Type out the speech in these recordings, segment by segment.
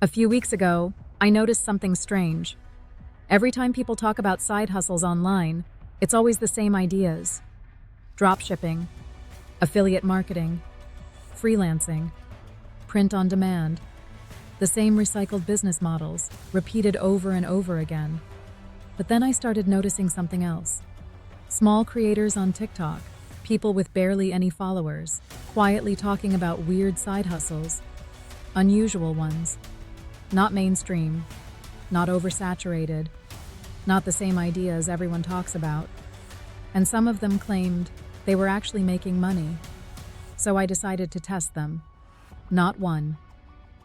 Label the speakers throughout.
Speaker 1: A few weeks ago, I noticed something strange. Every time people talk about side hustles online, it's always the same ideas: dropshipping, affiliate marketing, freelancing, print on demand. The same recycled business models, repeated over and over again. But then I started noticing something else. Small creators on TikTok, people with barely any followers, quietly talking about weird side hustles, unusual ones. Not mainstream, not oversaturated, not the same ideas everyone talks about. And some of them claimed they were actually making money. So I decided to test them. Not one,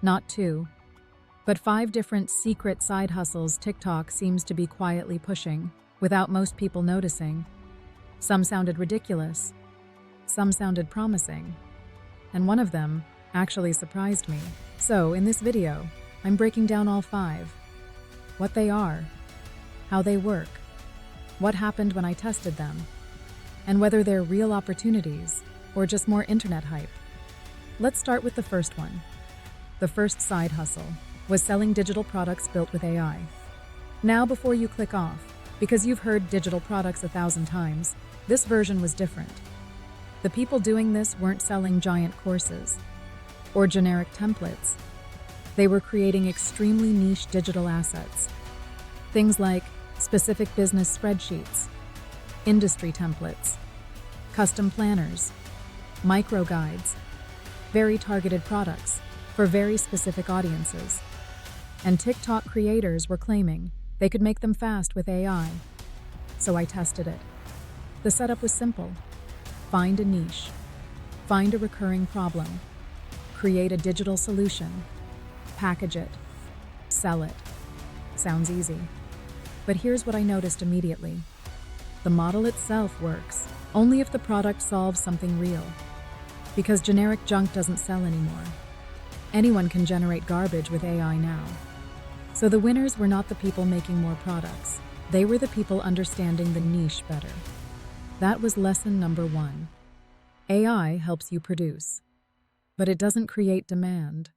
Speaker 1: not two, but 5 different secret side hustles TikTok seems to be quietly pushing, without most people noticing. Some sounded ridiculous, some sounded promising, and one of them actually surprised me. So in this video, I'm breaking down all 5. What they are, how they work, what happened when I tested them, and whether they're real opportunities or just more internet hype. Let's start with the first one. The first side hustle was selling digital products built with AI. Now before you click off, because you've heard digital products 1,000 times, this version was different. The people doing this weren't selling giant courses or generic templates. They were creating extremely niche digital assets. Things like specific business spreadsheets, industry templates, custom planners, micro guides, very targeted products for very specific audiences. And TikTok creators were claiming they could make them fast with AI. So I tested it. The setup was simple. Find a niche, find a recurring problem, create a digital solution, package it, sell it. Sounds easy. But here's what I noticed immediately. The model itself works only if the product solves something real. Because generic junk doesn't sell anymore. Anyone can generate garbage with AI now. So the winners were not the people making more products. They were the people understanding the niche better. That was lesson number 1. AI helps you produce, but it doesn't create demand.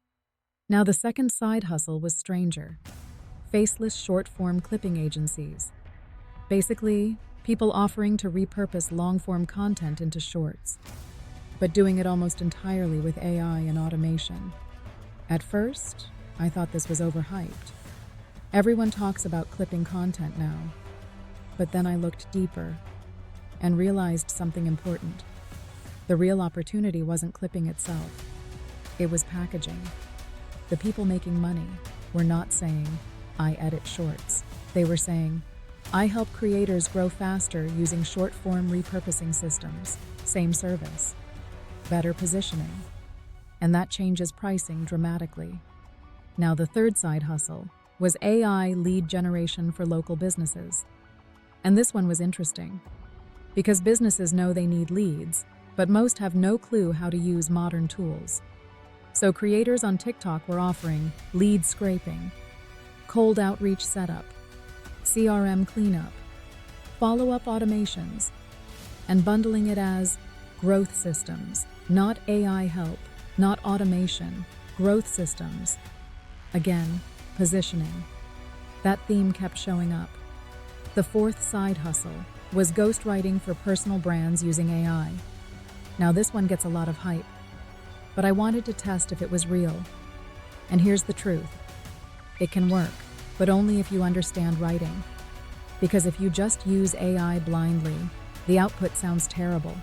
Speaker 1: Now the second side hustle was stranger. Faceless short-form clipping agencies. Basically, people offering to repurpose long-form content into shorts, but doing it almost entirely with AI and automation. At first, I thought this was overhyped. Everyone talks about clipping content now. But then I looked deeper and realized something important. The real opportunity wasn't clipping itself. It was packaging. The people making money were not saying, "I edit shorts." They were saying, "I help creators grow faster using short-form repurposing systems." Same service, better positioning. And that changes pricing dramatically. Now the third side hustle was AI lead generation for local businesses. And this one was interesting, because businesses know they need leads, but most have no clue how to use modern tools. So creators on TikTok were offering lead scraping, cold outreach setup, CRM cleanup, follow-up automations, and bundling it as growth systems, not AI help, not automation, growth systems. Again, positioning. That theme kept showing up. The fourth side hustle was ghostwriting for personal brands using AI. Now this one gets a lot of hype, but I wanted to test if it was real. And here's the truth. It can work, but only if you understand writing. Because if you just use AI blindly, the output sounds terrible,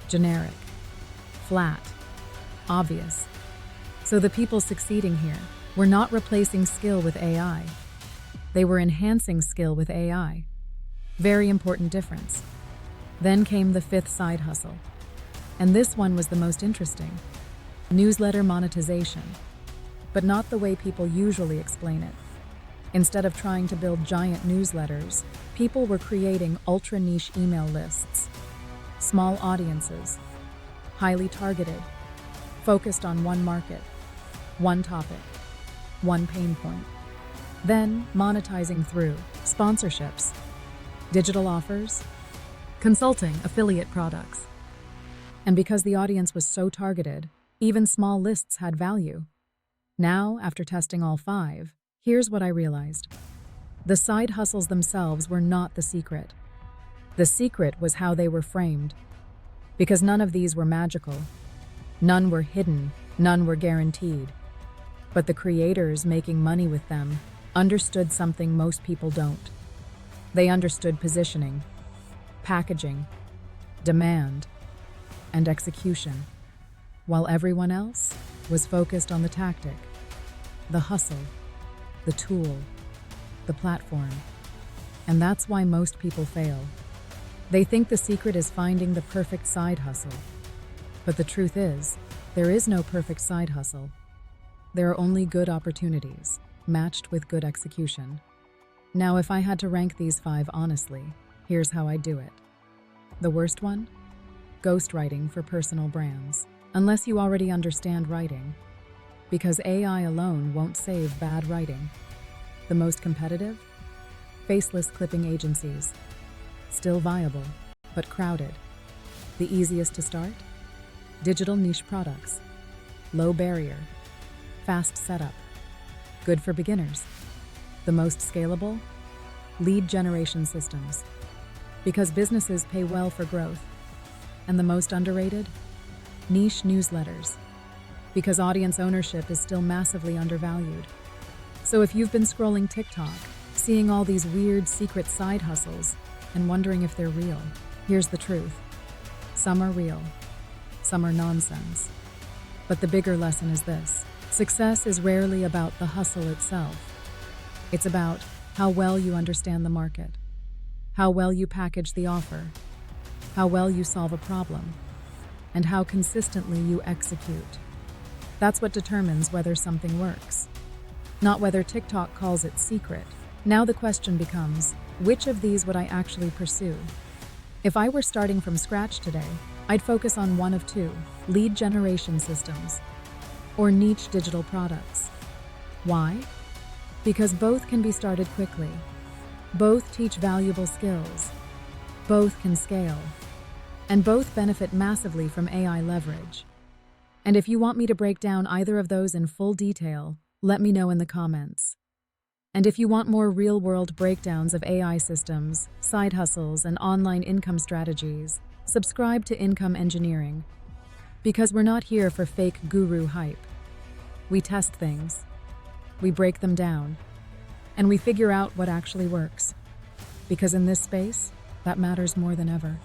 Speaker 1: generic, flat, obvious. So the people succeeding here were not replacing skill with AI. They were enhancing skill with AI. Very important difference. Then came the fifth side hustle. And this one was the most interesting. Newsletter monetization. But not the way people usually explain it. Instead of trying to build giant newsletters, people were creating ultra-niche email lists. Small audiences. Highly targeted. Focused on one market. One topic. One pain point. Then monetizing through sponsorships, digital offers, consulting, affiliate products. And because the audience was so targeted, even small lists had value. Now, after testing all 5, here's what I realized. The side hustles themselves were not the secret. The secret was how they were framed. Because none of these were magical. None were hidden, none were guaranteed. But the creators making money with them understood something most people don't. They understood positioning, packaging, demand, and execution, while everyone else was focused on the tactic, the hustle, the tool, the platform. And that's why most people fail. They think the secret is finding the perfect side hustle. But the truth is, there is no perfect side hustle. There are only good opportunities, matched with good execution. Now, if I had to rank these 5 honestly, here's how I'd do it. The worst one? Ghostwriting for personal brands. Unless you already understand writing. Because AI alone won't save bad writing. The most competitive? Faceless clipping agencies. Still viable, but crowded. The easiest to start? Digital niche products. Low barrier. Fast setup. Good for beginners. The most scalable? Lead generation systems. Because businesses pay well for growth. And the most underrated? Niche newsletters. Because audience ownership is still massively undervalued. So if you've been scrolling TikTok, seeing all these weird secret side hustles, and wondering if they're real, here's the truth. Some are real. Some are nonsense. But the bigger lesson is this. Success is rarely about the hustle itself. It's about how well you understand the market, how well you package the offer, how well you solve a problem, and how consistently you execute. That's what determines whether something works, not whether TikTok calls it secret. Now the question becomes, which of these would I actually pursue? If I were starting from scratch today, I'd focus on one of 2, lead generation systems, or niche digital products. Why? Because both can be started quickly. Both teach valuable skills. Both can scale. And both benefit massively from AI leverage. And if you want me to break down either of those in full detail, let me know in the comments. And if you want more real-world breakdowns of AI systems, side hustles, and online income strategies, subscribe to Income Engineering. Because we're not here for fake guru hype. We test things, we break them down, and we figure out what actually works. Because in this space, that matters more than ever.